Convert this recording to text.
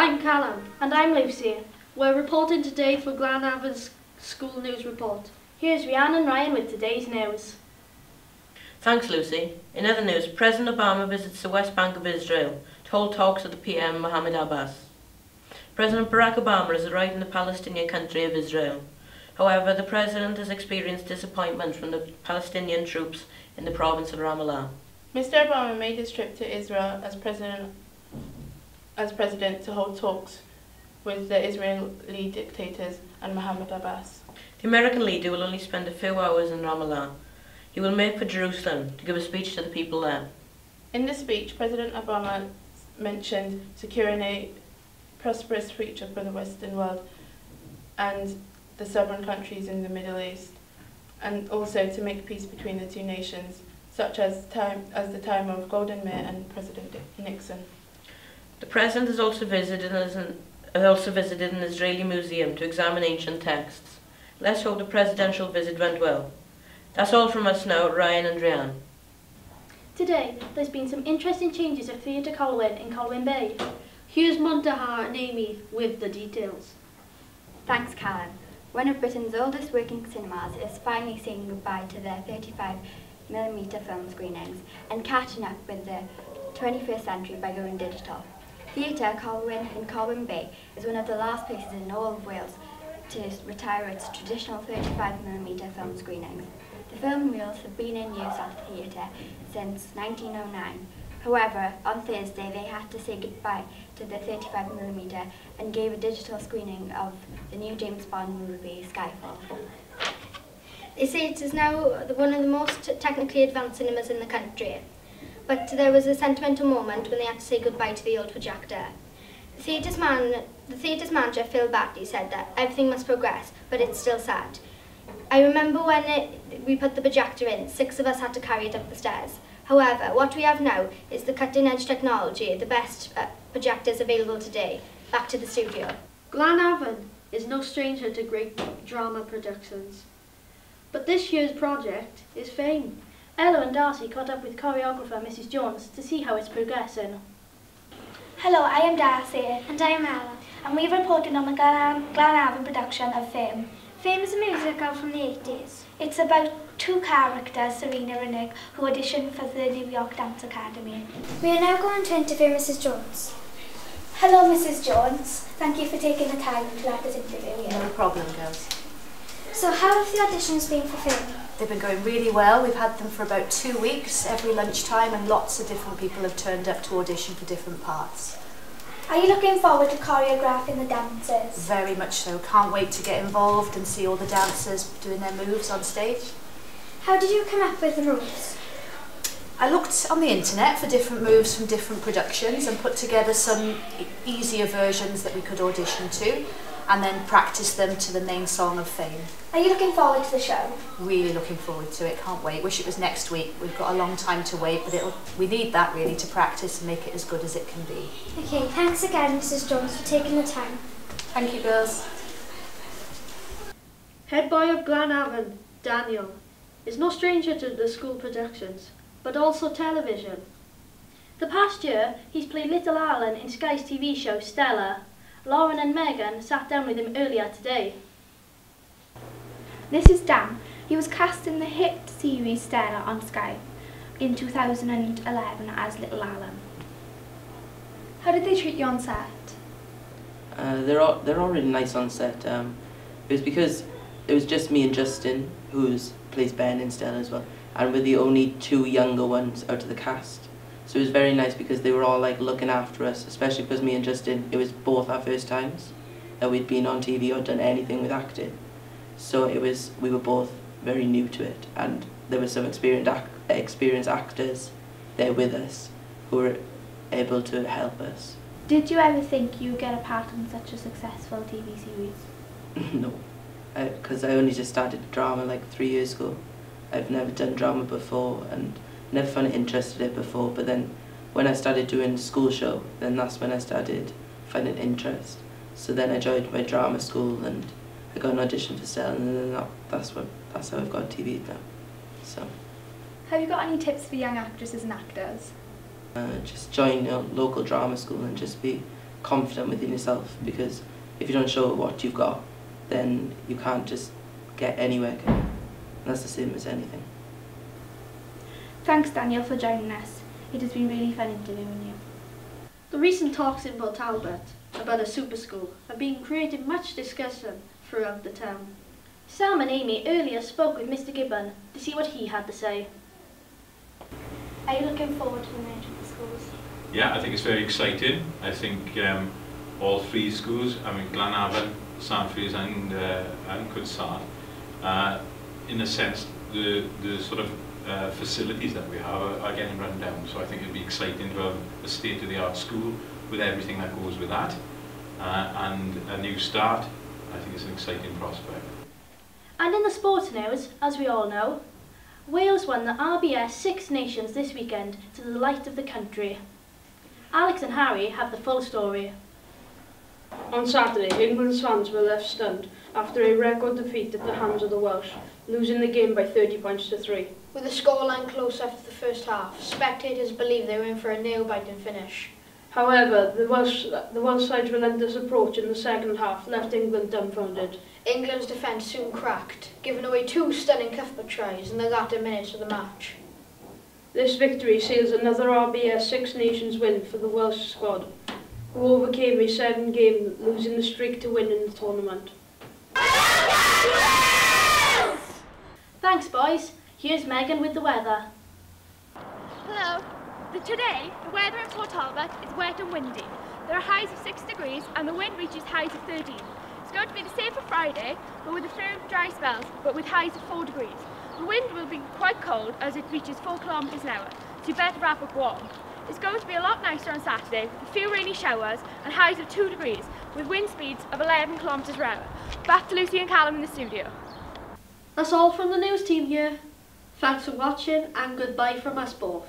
I'm Callum. And I'm Lucy. We're reporting today for Glan Afan's School News Report. Here's Rhiannon and Ryan with today's news. Thanks, Lucy. In other news, President Obama visits the West Bank of Israel to hold talks with the PM Mohammed Abbas. President Barack Obama has arrived in the Palestinian country of Israel. However, the President has experienced disappointment from the Palestinian troops in the province of Ramallah. Mr. Obama made his trip to Israel as president to hold talks with the Israeli dictators and Mohammed Abbas. The American leader will only spend a few hours in Ramallah. He will make for Jerusalem to give a speech to the people there. In the speech, President Obama mentioned securing a prosperous future for the Western world and the sovereign countries in the Middle East, and also to make peace between the two nations, such as the time of Golden Meir and President Nixon. The President has also visited an Israeli museum to examine ancient texts. Let's hope the presidential visit went well. That's all from us now, Ryan and Rhiannon. Today, there's been some interesting changes at Theatre Colwyn in Colwyn Bay. Here's Muntaha and Amy with the details. Thanks, Callum. One of Britain's oldest working cinemas is finally saying goodbye to their 35mm film screenings and catching up with the 21st century by going digital. Theatre Colwyn in Colwyn Bay is one of the last places in all of Wales to retire its traditional 35mm film screenings. The film reels have been in use at the theatre since 1909. However, on Thursday they had to say goodbye to the 35mm and gave a digital screening of the new James Bond movie, Skyfall. They say it is now one of the most technically advanced cinemas in the country, but there was a sentimental moment when they had to say goodbye to the old projector. The theatre's manager, Phil Batty, said that everything must progress, but it's still sad. I remember when we put the projector in, 6 of us had to carry it up the stairs. However, what we have now is the cutting-edge technology, the best projectors available today. Back to the studio. Glan Afan is no stranger to great drama productions, but this year's project is Fame. Ella and Darcy caught up with choreographer Mrs. Jones to see how it's progressing. Hello, I am Darcy. And I am Ella. And we've reported on the Glan Afan production of Fame. Fame is a musical from the 80s. It's about 2 characters, Serena and Nick, who auditioned for the New York Dance Academy. We are now going to interview Mrs. Jones. Hello, Mrs. Jones. Thank you for taking the time to let us interview you. No problem, girls. So how have the auditions been for Fame? They've been going really well. We've had them for about 2 weeks, every lunchtime, and lots of different people have turned up to audition for different parts. Are you looking forward to choreographing the dances? Very much so. Can't wait to get involved and see all the dancers doing their moves on stage. How did you come up with the moves? I looked on the internet for different moves from different productions and put together some easier versions that we could audition to, and then practice them to the main song of Fame. Are you looking forward to the show? Really looking forward to it, can't wait. Wish it was next week. We've got a long time to wait, but we need that really to practice and make it as good as it can be. Okay, thanks again Mrs. Jones for taking the time. Thank you, girls. Head boy of Glan Afan, Daniel, is no stranger to the school productions, but also television. The past year, he's played Little Alan in Sky's TV show Stella. Lauren and Megan sat down with him earlier today. This is Dan. He was cast in the hit series Stella on Sky in 2011 as Little Alan. How did they treat you on set? They're all really nice on set. It was because it was just me and Justin, who plays Ben in Stella as well, and we're the only 2 younger ones out of the cast. So it was very nice because they were all like looking after us, especially because me and Justin, it was both our first times that we'd been on TV or done anything with acting. So we were both very new to it, and there were some experienced actors there with us who were able to help us. Did you ever think you'd get a part in such a successful TV series? No, because I only just started drama like 3 years ago. I've never done drama before and never found it interested in it before, but then when I started doing the school show, then that's when I started finding interest. So then I joined my drama school and I got an audition for Stella, and then that's how I've got TV now. So. Have you got any tips for young actresses and actors? Just join a local drama school and just be confident within yourself, because if you don't show what you've got, then you can't just get anywhere. And that's the same as anything. Thanks, Daniel, for joining us. It has been really fun interviewing you. The recent talks in Port Talbot about a super school have been creating much discussion throughout the town. Sam and Amy earlier spoke with Mr. Gibbon to see what he had to say. Are you looking forward to the merger of the schools? Yeah, I think it's very exciting. I think all three schools, I mean Glan Afan, Sandfries and Cudsart, in a sense the sort of facilities that we have are getting run down. So I think it'd be exciting to have a state-of-the-art school with everything that goes with that, and a new start. I think it's an exciting prospect. And in the sports news, as we all know, Wales won the RBS Six Nations this weekend to the delight of the country. Alex and Harry have the full story. On Saturday, England's fans were left stunned after a record defeat at the hands of the Welsh, losing the game by 30 points to 3. With the scoreline close after the first half, spectators believed they were in for a nail-biting finish. However, the Welsh side's relentless approach in the second half left England dumbfounded. England's defence soon cracked, giving away 2 stunning Cuthbert tries in the latter minutes of the match. This victory seals another RBS Six Nations win for the Welsh squad, who overcame a 7-game losing streak to win in the tournament. Thanks, boys. Here's Megan with the weather. Hello. Today, the weather in Port Talbot is wet and windy. There are highs of 6 degrees and the wind reaches highs of 13. It's going to be the same for Friday, but with a few dry spells, but with highs of 4 degrees. The wind will be quite cold as it reaches 4 kilometres an hour, so you better wrap up warm. It's going to be a lot nicer on Saturday with a few rainy showers and highs of 2 degrees with wind speeds of 11 kilometres per hour. Back to Lucy and Callum in the studio. That's all from the news team here. Thanks for watching and goodbye from us both.